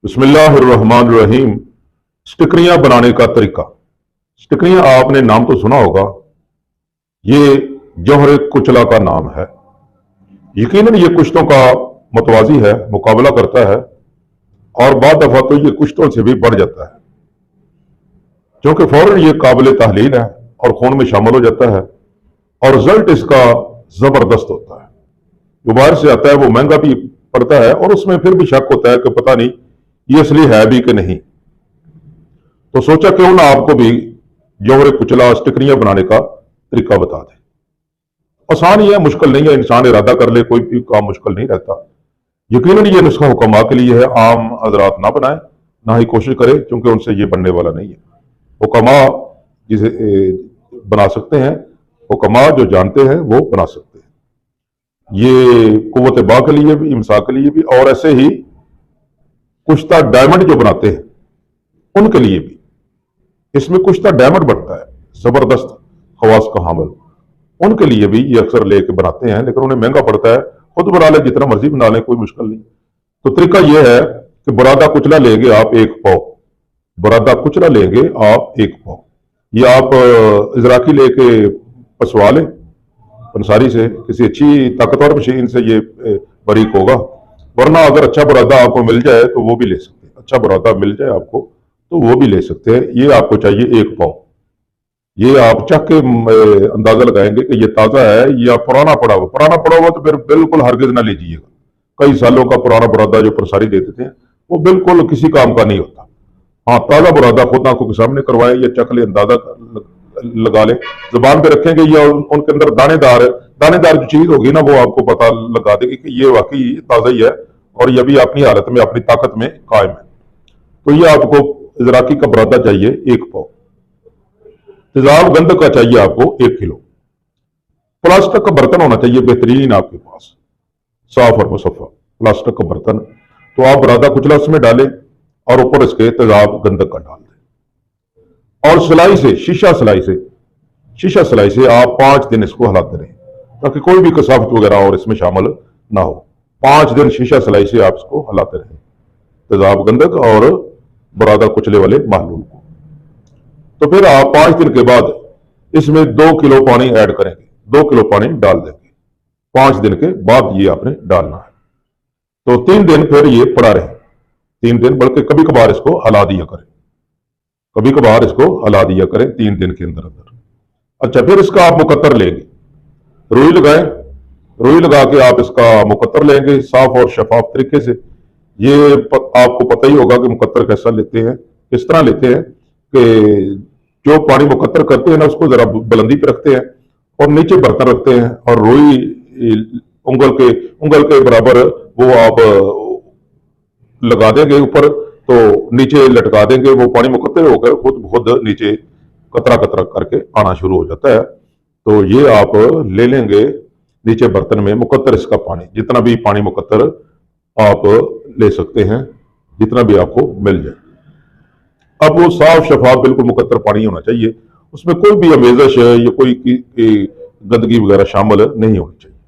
बिस्मिल्लाहिर्रहमानिर्रहीम। स्टिकरियां बनाने का तरीका। स्टिकरियां आपने नाम तो सुना होगा, ये जौहर कुचला का नाम है। यकीनन ये कुश्तों का मुतवाजी है, मुकाबला करता है और बाद दफा तो ये कुश्तों से भी बढ़ जाता है, क्योंकि फौरन ये काबिल तहलील है और खून में शामिल हो जाता है और रिजल्ट इसका जबरदस्त होता है। जो बाहर से आता है वो महंगा भी पड़ता है और उसमें फिर भी शक होता है कि पता नहीं ये असली है भी कि नहीं। तो सोचा क्यों ना आपको भी जौहर कुचला स्टिकरियां बनाने का तरीका बता दें। आसान ही है, मुश्किल नहीं है। इंसान इरादा कर ले, कोई भी काम मुश्किल नहीं रहता। यकीनन ये नुस्खा हुक्मा के लिए है, आम हजरात ना बनाए, ना ही कोशिश करे, क्योंकि उनसे ये बनने वाला नहीं है। हुक्मा जिसे बना सकते हैं, हुक्मा जो जानते हैं वो बना सकते हैं। ये कुव्वत बा के लिए भी, इमसा के लिए भी, और ऐसे ही कुश्ता डायमंड जो बनाते हैं उनके लिए भी। इसमें कुश्ता डायमंड बनता है, जबरदस्त खवास का हामिल, उनके लिए भी ये अक्सर लेके बनाते हैं, लेकिन उन्हें महंगा पड़ता है। खुद बना ले, जितना मर्जी बना ले, कोई मुश्किल नहीं। तो तरीका यह है कि बुरादा कुचला लेंगे आप 1 पाव, बुरादा कुचला लेंगे आप 1 पाव। ये आप इजराकी लेके पसवा लें पंसारी से, किसी अच्छी ताकतवर मशीन से ये बारीक होगा। वरना अगर अच्छा बुरादा आपको मिल जाए तो वो भी ले सकते हैं। अच्छा बुरादा मिल जाए आपको तो वो भी ले सकते हैं। ये आपको चाहिए 1 पाव। ये आप चख के अंदाजा लगाएंगे कि ये ताजा है या पुराना पड़ा हुआ। पुराना पड़ा हुआ तो फिर बिल्कुल हरगिज ना लीजिएगा। कई सालों का पुराना बुरादा जो पंसारी दे देते हैं वो बिल्कुल किसी काम का नहीं होता। हाँ, ताजा बुरादा खुद आंखों के सामने करवाएं या चख ले, अंदाजा लगा ले, जुबान पे रखेंगे या उनके अंदर दानेदार जो चीज होगी ना, वो आपको पता लगा देगी कि ये वाकई ताजा ही है और ये भी अपनी हालत में, अपनी ताकत में कायम है। तो ये आपको इजराकी का बुरादा चाहिए 1 पाव। तेजाब गंध का चाहिए आपको 1 किलो। प्लास्टिक का बर्तन होना चाहिए बेहतरीन आपके पास, साफ और मुसफ़ा प्लास्टिक का बर्तन। तो आप बुरादा कुचला उसमें डालें और ऊपर इसके तेजाब गंधक का डाल दें और सिलाई से, शीशा सिलाई से आप 5 दिन इसको हिलाते रहें, ताकि कोई भी कसावत वगैरह और इसमें शामिल ना हो। 5 दिन शीशा सिलाई से आप इसको हिलाते रहें, तेजाब गंधक और बुरादा कुचले वाले महलूल को। तो फिर आप 5 दिन के बाद इसमें 2 किलो पानी ऐड करेंगे, 2 किलो पानी डाल देंगे। 5 दिन के बाद ये आपने डालना है। तो 3 दिन फिर ये पड़ा रहे, 3 दिन, बल्कि कभी कभार इसको हिला दिया करें, कभी कभार इसको हिला दिया करें 3 दिन के अंदर। अच्छा, फिर इसका आप मुकत्तर लेंगे, रुई लगाएं, रुई लगा के आप इसका मुकत्तर लेंगे साफ और शफाफ तरीके से। ये आपको पता ही होगा कि मुकत्तर कैसा लेते हैं, किस तरह लेते हैं कि जो पानी मुकत्तर करते हैं ना, उसको जरा बुलंदी पे रखते हैं और नीचे बर्तन रखते हैं और रुई उंगल के बराबर वो आप लगा देंगे ऊपर, तो नीचे लटका देंगे। वो पानी मुकत्तर होकर खुद नीचे कतरा कतरा करके आना शुरू हो जाता है। तो ये आप ले लेंगे नीचे बर्तन में मुकत्तर, इसका पानी, जितना भी पानी मुकत्तर आप ले सकते हैं, जितना भी आपको मिल जाए। अब वो साफ शफाफ बिल्कुल मुकत्तर पानी होना चाहिए, उसमें कोई भी अमेजश या कोई गंदगी वगैरह शामिल नहीं होनी चाहिए।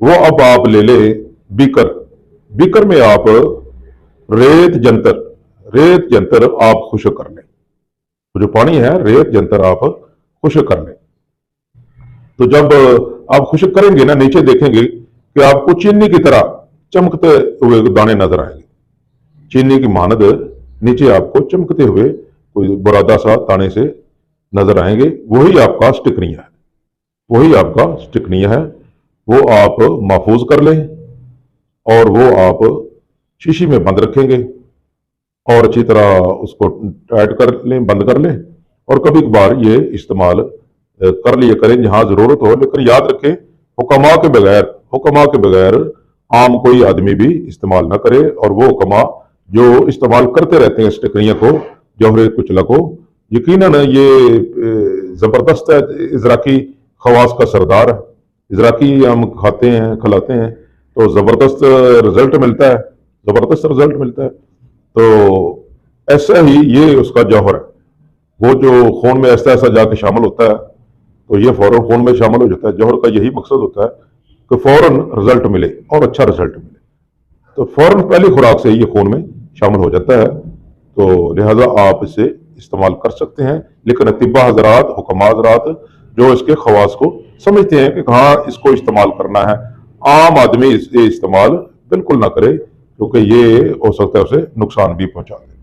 वो अब आप ले ले बीकर में आप रेत जंतर आप खुश्क कर लें। तो जो पानी है, रेत जंतर आप खुश्क कर लें। तो जब आप खुश्क करेंगे ना, नीचे देखेंगे कि आपको चीनी की तरह चमकते हुए दाने नजर आएंगे। चीनी की मानद नीचे आपको चमकते हुए कोई बुरादा सा दाने से नजर आएंगे। वही आपका स्टिकरियां है, वही आपका स्टिकरियां है। वो आप महफूज कर लें और वो आप शीशी में बंद रखेंगे और अच्छी तरह उसको टाइट कर लें, बंद कर लें। और कभी कभार ये इस्तेमाल कर लिया करें जहां जरूरत हो। लेकिन याद रखें, हुक्मा के बगैर आम कोई आदमी भी इस्तेमाल ना करे। और वो हुक्मा जो इस्तेमाल करते रहते हैं स्टिकरियां को, जौहर कुचला को, यकीनन ये जबरदस्त है। इजराकी खवास का सरदार है। इजराकी हम खाते हैं, खिलाते हैं, तो जबरदस्त रिजल्ट मिलता है। तो ऐसा ही ये उसका जौहर है, वो जो खून में ऐसा जाके शामिल होता है, तो ये फौरन खून में शामिल हो जाता है। जौहर का यही मकसद होता है कि फौरन रिजल्ट मिले और अच्छा रिजल्ट मिले। तो फौरन पहली खुराक से ये खून में शामिल हो जाता है, तो लिहाजा आप इसे इस्तेमाल कर सकते हैं। लेकिन अतिबा हजरात, हुक्मा हजरात जो इसके खवास को समझते हैं कि हाँ इसको इस्तेमाल करना है, आम आदमी इसे इस्तेमाल बिल्कुल ना करे, क्योंकि ये हो सकता है उसे नुकसान भी पहुंचा दे।